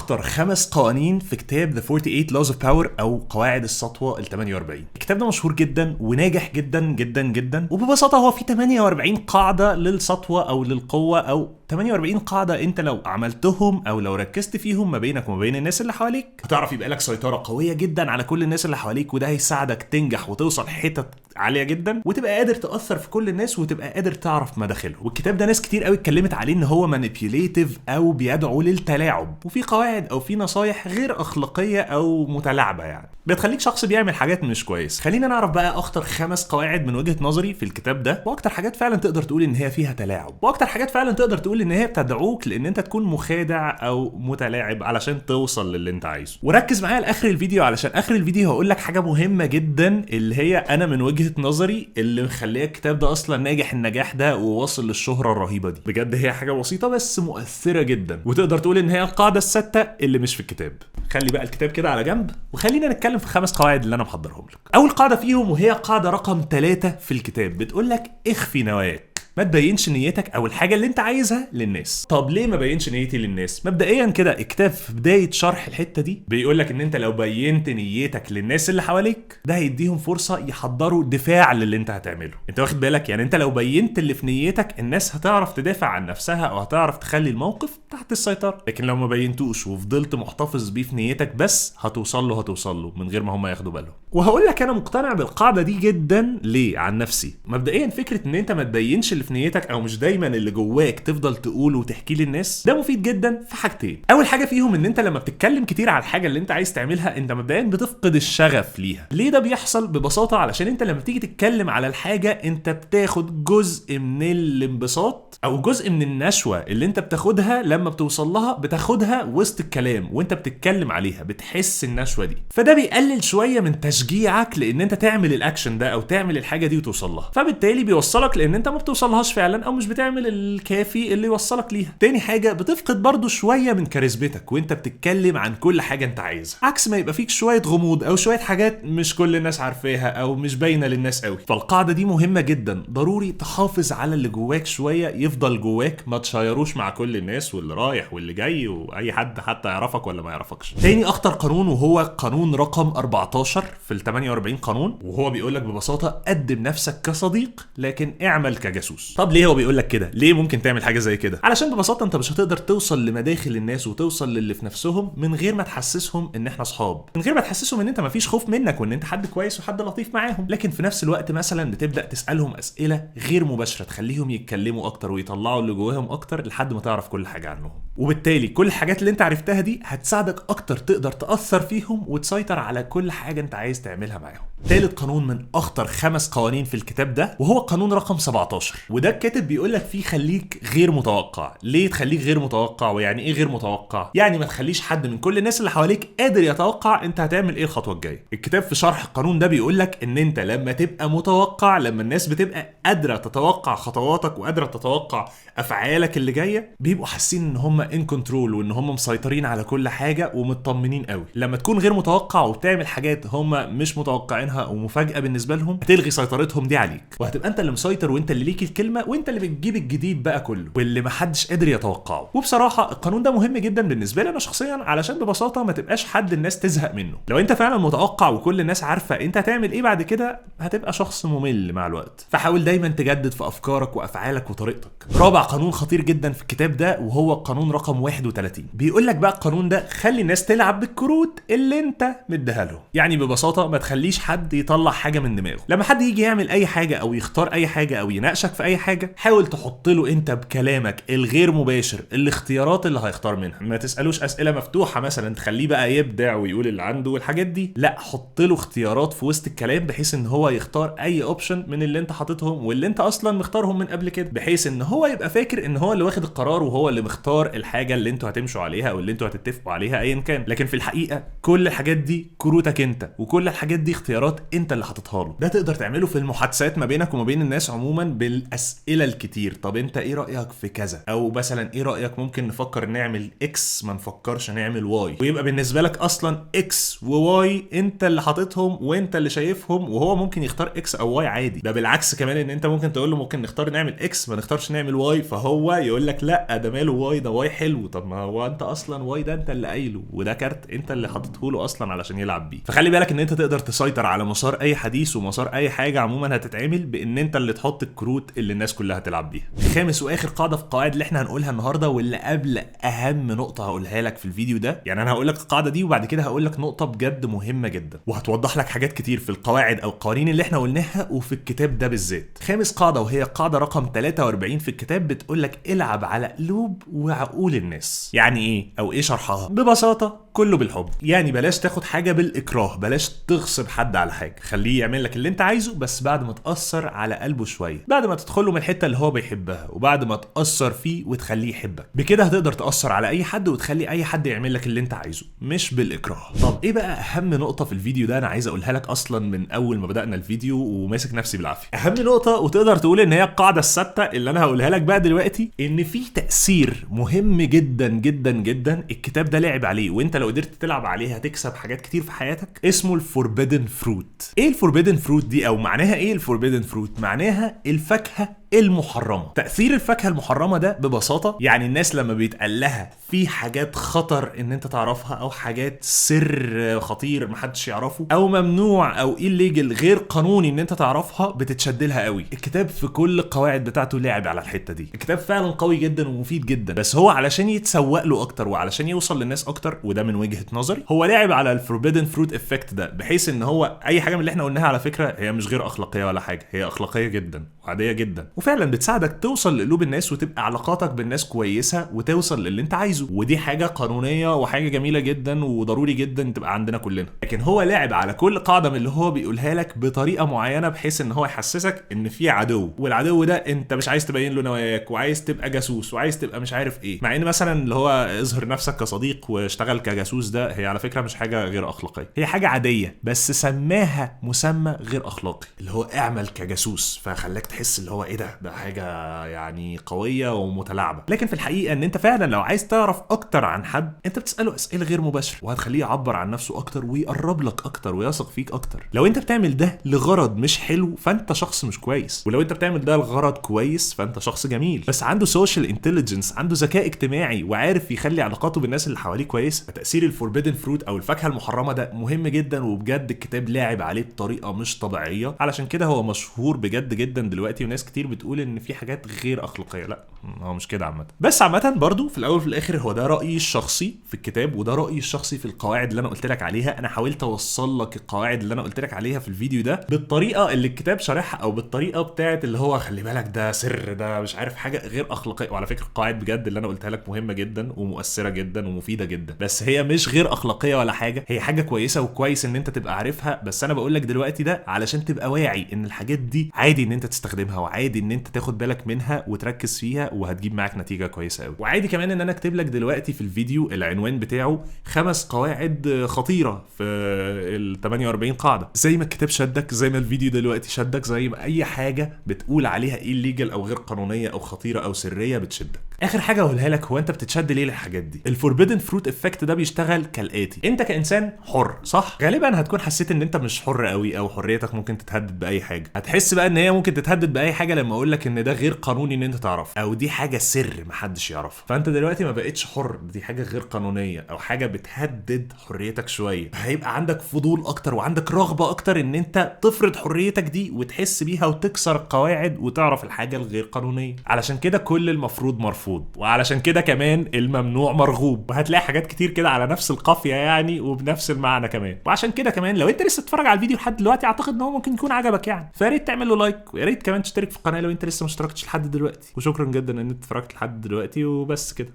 اخطر 5 قوانين في كتاب The 48 Laws of Power او قواعد السطوة ال 48. الكتاب ده مشهور جدا وناجح جدا جدا جدا، وببساطة هو فيه 48 قاعدة للسطوة او للقوة، او 48 قاعدة انت لو عملتهم او لو ركزت فيهم ما بينك وما بين الناس اللي حواليك هتعرف يبقى لك سيطرة قوية جدا على كل الناس اللي حواليك، وده هيساعدك تنجح وتوصل حتت عالية جدا وتبقى قادر تأثر في كل الناس وتبقى قادر تعرف مداخلهم. والكتاب ده ناس كتير قوي اتكلمت عليه ان هو مانيبيوليتيف او بيدعو للتلاعب، وفي قواعد او في نصايح غير اخلاقية او متلاعبة يعني بتخليك شخص بيعمل حاجات مش كويس. خلينا نعرف بقى اخطر 5 قواعد من وجهة نظري في الكتاب ده، واكتر حاجات فعلا تقدر تقول ان هي فيها تلاعب، واكتر حاجات فعلا تقدر تقول ان هي بتدعوك لان انت تكون مخادع او متلاعب علشان توصل للي انت عايزه. وركز معايا لاخر الفيديو علشان اخر الفيديو هقول لك حاجة مهمة جدا اللي هي انا من وجهة نظري اللي مخليه الكتاب ده اصلا ناجح النجاح ده وواصل للشهرة الرهيبة دي. بجد هي حاجة بسيطة بس مؤثرة جدا، وتقدر تقول ان هي القاعدة السادسة اللي مش في الكتاب. خلي بقى الكتاب كده على جنب وخلينا نتكلم في 5 قواعد اللي انا محضرهم لك. اول قاعدة فيهم وهي قاعدة رقم 3 في الكتاب بتقول لك اخفي نواياك، ما تبينش نيتك او الحاجه اللي انت عايزها للناس. طب ليه ما بينش نيتي للناس؟ مبدئيا كده الكتاب في بدايه شرح الحته دي بيقول لك ان انت لو بينت نيتك للناس اللي حواليك ده هيديهم فرصه يحضروا دفاع للي انت هتعمله. انت واخد بالك؟ يعني انت لو بينت اللي في نيتك الناس هتعرف تدافع عن نفسها او هتعرف تخلي الموقف تحت السيطره، لكن لو ما بينتوش وفضلت محتفظ بيه في نيتك بس هتوصل له من غير ما هم ياخدوا بالهم. وهقول لك انا مقتنع بالقاعده دي جدا ليه عن نفسي. مبدئيا فكره ان انت ما تبينش اللي في نيتك او مش دايما اللي جواك تفضل تقوله وتحكيه للناس ده مفيد جدا في حاجتين. اول حاجه فيهم ان انت لما بتتكلم كتير على الحاجه اللي انت عايز تعملها انت مبدئيا بتفقد الشغف ليها. ليه ده بيحصل؟ ببساطه علشان انت لما بتيجي تتكلم على الحاجه انت بتاخد جزء من الانبساط او جزء من النشوه اللي انت بتاخدها لما بتوصل لها، بتاخدها وسط الكلام وانت بتتكلم عليها، بتحس النشوه دي، فده بيقلل شويه من تشجيعك لان انت تعمل الاكشن ده او تعمل الحاجه دي وتوصل لها، فبالتالي بيوصلك لان انت ما بتوصلهاش فعلا او مش بتعمل الكافي اللي يوصلك ليها. تاني حاجه بتفقد برضو شويه من كاريزمتك وانت بتتكلم عن كل حاجه انت عايزها، عكس ما يبقى فيك شويه غموض او شويه حاجات مش كل الناس عارفاها او مش باينه للناس قوي. فالقاعده دي مهمه جدا، ضروري تحافظ على اللي جواك شويه يفضل جواك، ما تشيروش مع كل الناس واللي رايح واللي جاي واي حد حتى يعرفك ولا ما يعرفكش. تاني اخطر قانون وهو قانون رقم 14 في ال 48 قانون، وهو بيقول لك ببساطه قدم نفسك كصديق لكن اعمل كجاسوس. طب ليه هو بيقول لك كده؟ ليه ممكن تعمل حاجه زي كده؟ علشان ببساطه انت مش هتقدر توصل لمداخل الناس وتوصل للي في نفسهم من غير ما تحسسهم ان احنا اصحاب، من غير ما تحسسهم ان انت مفيش خوف منك وان انت حد كويس وحد لطيف معاهم، لكن في نفس الوقت مثلا بتبدا تسالهم اسئله غير مباشره تخليهم يتكلموا اكتر ويطلعوا اللي جواهم اكتر لحد ما تعرف كل حاجه عنهم، وبالتالي كل الحاجات اللي انت عرفتها دي هتساعدك اكتر تقدر تاثر فيهم وتسيطر على كل حاجه انت عايز تعملها معاهم. ثالث قانون من اخطر 5 قوانين في الكتاب ده وهو قانون رقم 17، وده الكاتب بيقول لك فيه خليك غير متوقع. ليه تخليك غير متوقع؟ ويعني ايه غير متوقع؟ يعني ما تخليش حد من كل الناس اللي حواليك قادر يتوقع انت هتعمل ايه الخطوه الجايه. الكتاب في شرح القانون ده بيقول لك ان انت لما تبقى متوقع، لما الناس بتبقى قادره تتوقع خطواتك وقادره تتوقع افعالك اللي جايه، بيبقوا حاسين ان هم ان كنترول وان هم مسيطرين على كل حاجه ومطمنين قوي. لما تكون غير متوقع وبتعمل حاجات هم مش متوقعينها ومفاجاه بالنسبه لهم هتلغي سيطرتهم دي عليك، وهتبقى انت اللي مسيطر وانت اللي ليك الكلمه وانت اللي بتجيب الجديد بقى كله واللي محدش قادر يتوقعه. وبصراحه القانون ده مهم جدا بالنسبه لي انا شخصيا علشان ببساطه ما تبقاش حد الناس تزهق منه. لو انت فعلا متوقع وكل الناس عارفه انت هتعمل ايه بعد كده هتبقى شخص ممل مع الوقت، فحاول دايما تجدد في افكارك وافعالك وطريقتك. رابع قانون خطير جدا في الكتاب ده وهو قانون رقم 31، بيقول لك بقى القانون ده خلي الناس تلعب بالكروت اللي انت مديها لهم. يعني ببساطه ما تخليش حد يطلع حاجه من دماغه. لما حد يجي يعمل اي حاجه او يختار اي حاجه او يناقشك في اي حاجه حاول تحط له انت بكلامك الغير مباشر الاختيارات اللي هيختار منها. ما تسالوش اسئله مفتوحه مثلا تخليه بقى يبدع ويقول اللي عنده والحاجات دي، لا، حط له اختيارات في وسط الكلام بحيث ان هو يختار اي اوبشن من اللي انت حاططهم واللي انت اصلا مختارهم من قبل كده، بحيث ان هو يبقى فاكر ان هو اللي واخد القرار وهو اللي مختار الحاجه اللي انتوا هتمشوا عليها او اللي انتوا هتتفقوا عليها ايا كان. لكن في الحقيقه كل الحاجات دي كروتك انت وكل الحاجات دي اختيارات انت اللي حاططها له. ده تقدر تعمله في المحادثات ما بينك وما بين الناس عموما الاسئله الكتير. طب انت ايه رايك في كذا؟ او مثلا ايه رايك ممكن نفكر نعمل اكس ما نفكرش نعمل واي؟ ويبقى بالنسبه لك اصلا اكس وواي انت اللي حاططهم وانت اللي شايفهم، وهو ممكن يختار اكس او واي عادي. ده بالعكس كمان، ان انت ممكن تقول له ممكن نختار نعمل اكس ما نختارش نعمل واي، فهو يقول لك لا ده ماله واي، ده واي حلو. طب ما هو انت اصلا واي ده انت اللي قايله، وده كارت انت اللي حاططه له اصلا علشان يلعب بيه. فخلي بالك ان انت تقدر تسيطر على مسار اي حديث ومسار اي حاجه عموما هتتعمل بان انت اللي تحط الكروت اللي الناس كلها هتلعب بيها. خامس واخر قاعده في القواعد اللي احنا هنقولها النهارده، واللي قبل اهم نقطه هقولها لك في الفيديو ده، يعني انا هقول لك القاعده دي وبعد كده هقول لك نقطه بجد مهمه جدا وهتوضح لك حاجات كتير في القواعد او القوانين اللي احنا قلناها وفي الكتاب ده بالذات. خامس قاعده وهي قاعده رقم 43 في الكتاب بتقول لك العب على قلوب وعقول الناس. يعني ايه او ايه شرحها؟ ببساطه كله بالحب. يعني بلاش تاخد حاجه بالاكراه، بلاش تغصب حد على حاجه، خليه يعمل لك اللي انت عايزه بس بعد ما تاثر على قلبه شويه، بعد ما تدخله من الحته اللي هو بيحبها وبعد ما تاثر فيه وتخليه يحبك. بكده هتقدر تاثر على اي حد وتخلي اي حد يعمل لك اللي انت عايزه، مش بالاكراه. طب ايه بقى اهم نقطه في الفيديو ده؟ انا عايز اقولها لك اصلا من اول ما بدانا الفيديو وماسك نفسي بالعافيه. اهم نقطه وتقدر تقول ان هي القاعده الثابته اللي انا هقولها لك بقى دلوقتي، ان في تاثير مهم جدا جدا جدا الكتاب ده لعب عليه، وانت لو قدرت تلعب عليه هتكسب حاجات كتير في حياتك، اسمه الفوربيدن فروت. ايه الفوربيدن فروت دي او معناها ايه الفوربيدن فروت؟ معناها الفاكهه المحرمه. تاثير الفاكهه المحرمه ده ببساطه يعني الناس لما بيتقال لها في حاجات خطر ان انت تعرفها، او حاجات سر خطير محدش يعرفه، او ممنوع او الليجل غير قانوني ان انت تعرفها، بتتشد لها قوي. الكتاب في كل القواعد بتاعته لعب على الحته دي. الكتاب فعلا قوي جدا ومفيد جدا، بس هو علشان يتسوق له اكتر وعلشان يوصل للناس اكتر، وده من وجهه نظري، هو لعب على الفوربيدن فروت افكت ده، بحيث ان هو اي حاجه من اللي احنا قلناها على فكره هي مش غير اخلاقيه ولا حاجه، هي اخلاقيه جدا وعاديه جدا، وفعلا بتساعدك توصل لقلوب الناس وتبقى علاقاتك بالناس كويسه وتوصل للي انت عايزه، ودي حاجه قانونيه وحاجه جميله جدا وضروري جدا تبقى عندنا كلنا. لكن هو لعب على كل قاعده من اللي هو بيقولها لك بطريقه معينه، بحيث ان هو يحسسك ان في عدو، والعدو ده انت مش عايز تبين له نواياك وعايز تبقى جاسوس وعايز تبقى مش عارف ايه. مع ان مثلا اللي هو اظهر نفسك كصديق واشتغل كجاسوس ده هي على فكره مش حاجه غير اخلاقيه، هي حاجه عاديه بس سماها مسمى غير اخلاقي، اللي هو اعمل كجاسوس، فخلاك تحس اللي هو ايه ده حاجه يعني قويه ومتلاعبه. لكن في الحقيقه ان انت فعلا لو عايز تعرف اكتر عن حد انت بتساله اسئله غير مباشره، وهتخليه يعبر عن نفسه اكتر ويقرب لك اكتر ويثق فيك اكتر. لو انت بتعمل ده لغرض مش حلو فانت شخص مش كويس، ولو انت بتعمل ده لغرض كويس فانت شخص جميل بس عنده سوشيال انتليجنس، عنده ذكاء اجتماعي وعارف يخلي علاقاته بالناس اللي حواليه كويسه. تاثير الفوربيدن فروت او الفاكهه المحرمه ده مهم جدا، وبجد الكتاب لاعب عليه بطريقه مش طبيعيه، علشان كده هو مشهور بجد جدا دلوقتي، وناس كتير بتقول ان في حاجات غير اخلاقيه. لا هو مش كده عامه، بس عامه برضو في الاول وفي الاخر هو ده رايي الشخصي في الكتاب، وده رايي الشخصي في القواعد اللي انا قلت لك عليها. انا حاولت اوصل لك القواعد اللي انا قلت لك عليها في الفيديو ده بالطريقه اللي الكتاب شارحها، او بالطريقه بتاعت اللي هو خلي بالك ده سر، ده مش عارف حاجه غير اخلاقيه. وعلى فكره القواعد بجد اللي انا قلتها لك مهمه جدا ومؤثره جدا ومفيده جدا، بس هي مش غير اخلاقيه ولا حاجه، هي حاجه كويسه وكويس ان انت تبقى عارفها. بس انا بقول لك دلوقتي ده علشان تبقى واعي ان الحاجات دي عادي ان انت تستخدمها، وعادي ان انت تاخد بالك منها وتركز فيها وهتجيب معاك نتيجه كويسه قوي. وعادي كمان ان انا اكتب لك دلوقتي في الفيديو العنوان بتاعه 5 قواعد خطيره في ال 48 قاعده، زي ما الكتاب شدك، زي ما الفيديو دلوقتي شدك، زي ما اي حاجه بتقول عليها الليجل او غير قانونيه او خطيره او سريه بتشدك. اخر حاجه اقولها لك، هو انت بتتشد ليه للحاجات دي؟ الفوربيدن فروت افكت ده بيشتغل كالاتي: انت كانسان حر صح، غالبا هتكون حسيت ان انت مش حر قوي او حريتك ممكن تتهدد باي حاجه. هتحس بقى ان هي ممكن تتهدد باي حاجه لما اقول لك ان ده غير قانوني ان انت تعرف، او دي حاجه سر محدش يعرفها. فانت دلوقتي ما بقتش حر، دي حاجه غير قانونيه او حاجه بتهدد حريتك شويه، هيبقى عندك فضول اكتر وعندك رغبه اكتر ان انت تفرض حريتك دي وتحس بيها وتكسر القواعد وتعرف الحاجه الغير قانونيه. علشان كده كل المفروض مرفوض، وعلشان كده كمان الممنوع مرغوب، وهتلاقي حاجات كتير كده على نفس القافيه يعني وبنفس المعنى كمان. وعشان كده كمان لو انت لسه بتتفرج على الفيديو لحد دلوقتي اعتقد ان هو ممكن يكون عجبك يعني، فيا ريت تعمل له لايك، ويا ريت كمان تشترك في القناه لو انت لسه ما اشتركتش لحد دلوقتي. وشكرا جدا ان انت اتفرجت لحد دلوقتي، وبس كده.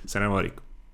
السلام عليكم.